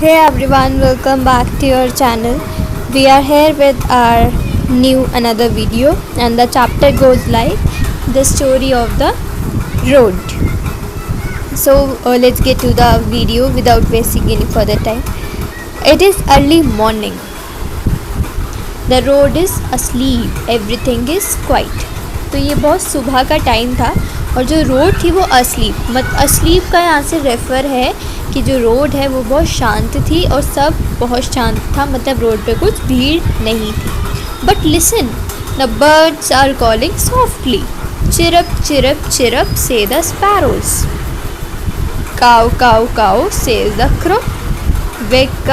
Hey everyone, welcome back to your channel. We are here with our new another video, and the chapter goes like the story of the road. So let's get to the video without wasting any further time. It is early morning. The road is asleep. Everything is quiet. तो ये बहुत सुबह का time था और जो road थी वो अस्लीप का यहाँ से रेफ़र है कि जो रोड है वो बहुत शांत थी और सब बहुत शांत था, मतलब रोड पे कुछ भीड़ नहीं थी. But listen, the birds are calling softly. Chirp chirp chirp say the sparrows. Caw caw caw say the crow. Wake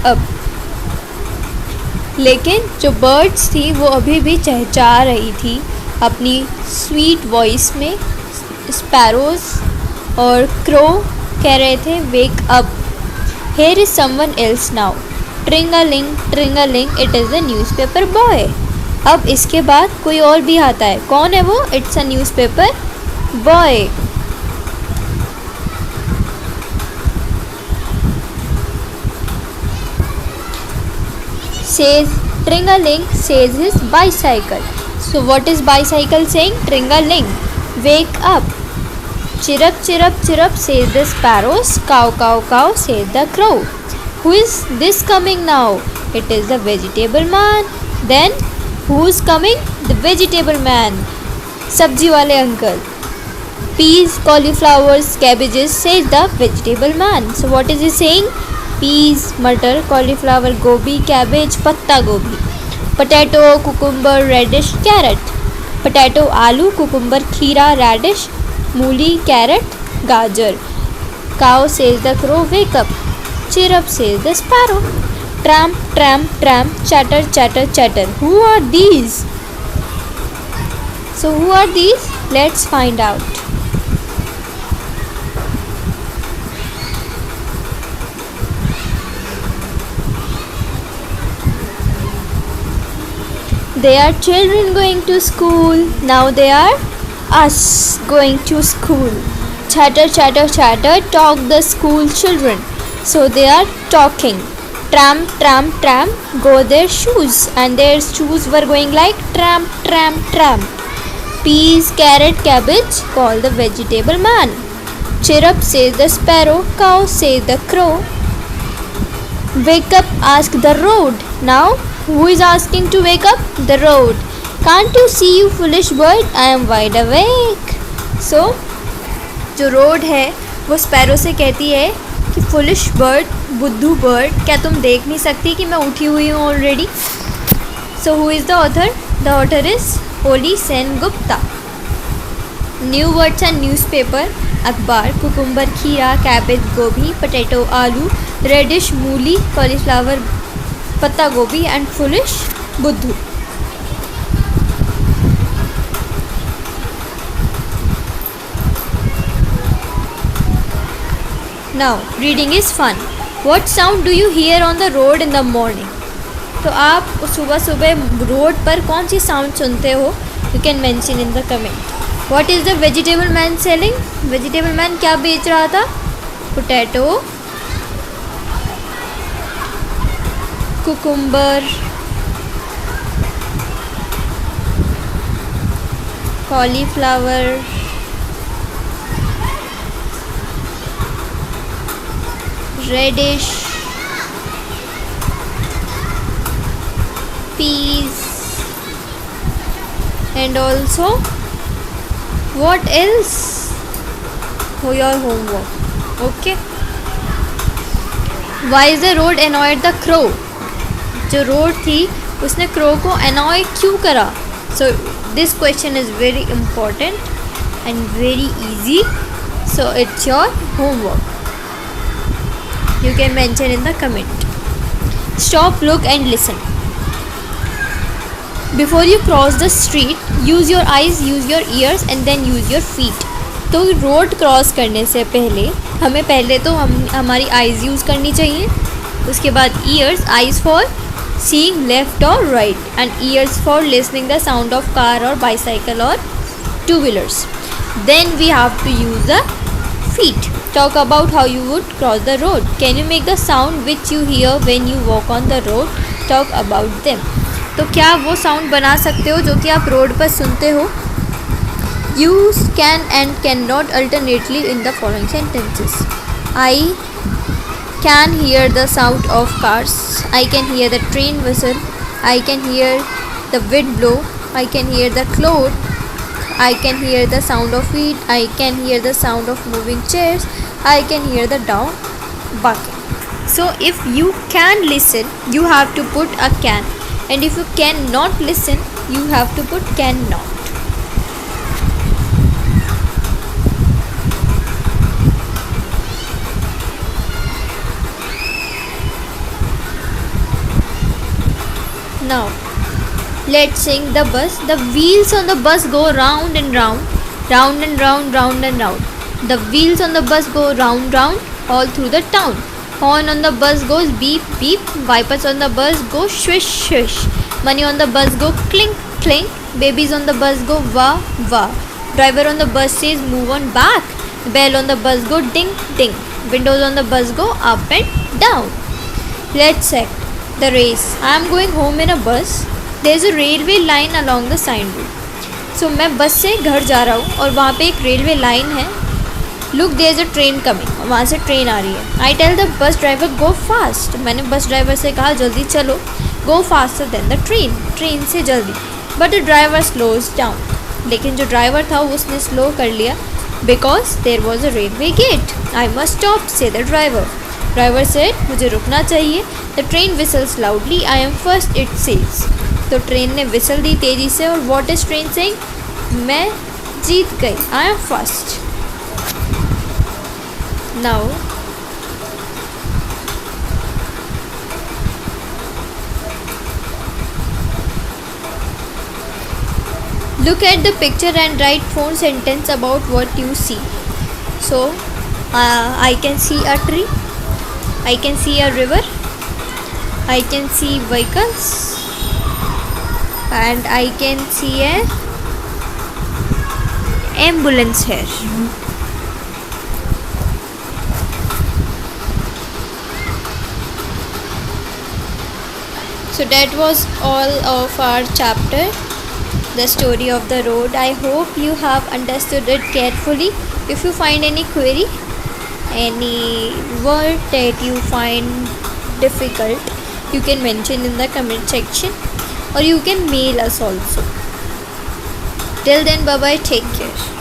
up. लेकिन जो बर्ड्स थी वो अभी भी चहचहा रही थी अपनी स्वीट वॉइस में. स्पैरोज और क्रो कह रहे थे wake up. Here is someone else now. ट्रिंगलिंग ट्रिंगलिंग it is the newspaper boy. अब इसके बाद कोई और भी आता है. कौन है वो? It's a newspaper boy. Says Tringaling says his bicycle. So what is bicycle saying? Tringaling, wake up. Chirrup chirrup chirrup says the sparrows. Cow cow cow says the crow. Who is this coming now? It is the vegetable man. Then who's coming? The vegetable man. Sabji wale uncle. Peas, cauliflowers, cabbages says the vegetable man. So what is he saying? Peas, मटर, cauliflower, गोभी, cabbage, पत्ता गोभी. Potato, cucumber, radish, carrot. Potato, आलू, cucumber, खीरा, radish, मूली, carrot, गाजर. Cow says the crow, wake up. Chirrup says the sparrow. Tramp, tramp, tramp, chatter, chatter, chatter. Who are these? So who are these? Let's find out. They are children going to school. Now they are us going to school. Chatter, chatter, chatter, talk the school children. So they are talking. Tramp, tramp, tramp, go their shoes. And their shoes were going like tramp, tramp, tramp. Peas, carrot, cabbage, call the vegetable man. Chirrup says the sparrow, cow says the crow. Wake up, ask the road. Now who is asking to wake up? The road. Can't you see, you foolish bird? I am wide awake. So जो road है वो sparrow से कहती है कि foolish bird, बुद्धू bird, क्या तुम देख नहीं सकती कि मैं उठी हुई हूँ already. So who is the author? The author is Holi Sen Gupta. New words and newspaper, अखबार, कुकुम्बर खीरा, कैबेज गोभी, पोटैटो आलू, रेडिश मूली, कॉलीफ्लावर पत्ता गोभी, एंड फुलिश बुद्धू. Now reading is fun. What sound do you hear on the road in the morning? तो आप सुबह सुबह रोड पर कौन सी साउंड सुनते हो? You can mention in the comment. What is the vegetable man selling? Vegetable man क्या बेच रहा था? Potato, cucumber, cauliflower, radish, peas, and also what else? For your homework. Okay. Why is the road annoyed the crow? जो road थी उसने crow को अनॉय क्यों करा? So this question is very important and very easy. So it's your homework. You can mention in the comment. Stop, look and listen. Before you cross the street, use your eyes, use your ears and then use your feet. तो road cross करने से पहले हमें पहले तो हमारी eyes use करनी चाहिए. उसके बाद ears, eyes for seeing left और right and ears for listening the sound of car और बाइसाइकिल और two wheelers. Then we have to use the feet. Talk about how you would cross the road. Can you make the sound which you hear when you walk on the road? Talk about them. तो क्या वो sound बना सकते हो जो कि आप road पर सुनते हो? Use can and cannot alternately in the following sentences. I can hear the sound of cars. I can hear the train whistle. I can hear the wind blow. I can hear the cloud. I can hear the sound of feet. I can hear the sound of moving chairs. I can hear the dog barking. So if you can listen, you have to put a can. And if you cannot listen, you have to put cannot. Now, let's sing the bus. The wheels on the bus go round and round, round and round, round and round. The wheels on the bus go round, round, all through the town. Horn on the bus goes beep, beep. Wipers on the bus go swish, swish. Money on the bus go clink, clink. Babies on the bus go wah, wah. Driver on the bus says move on back. Bell on the bus go ding, ding. Windows on the bus go up and down. Let's check the race. I am going home in a bus. There is a railway line along the sign board. So मैं बस से घर जा रहा हूँ और वहाँ पे एक रेलवे लाइन है. Look, there is a train coming. वहाँ से ट्रेन आ रही है. I tell the bus driver go fast. मैंने बस ड्राइवर से कहा जल्दी चलो. Go faster than the train. Train से जल्दी. But the driver slows down. लेकिन जो ड्राइवर था उसने स्लो कर लिया. Because there was a railway gate. I must stop, say the driver. Driver said मुझे रुकना चाहिए. The train whistles loudly. I am first, it says. तो ट्रेन ने विसल दी तेज़ी से और what is train saying? मैं जीत गई. I am first. Now, look at the picture and write 4 sentences about what you see. So, I can see a tree. I can see a river. I can see vehicles. And I can see a ambulance here. So that was all of our chapter, the story of the road. I hope you have understood it carefully. If you find any query, any word that you find difficult, you can mention in the comment section or you can mail us also. Till then, bye bye, take care.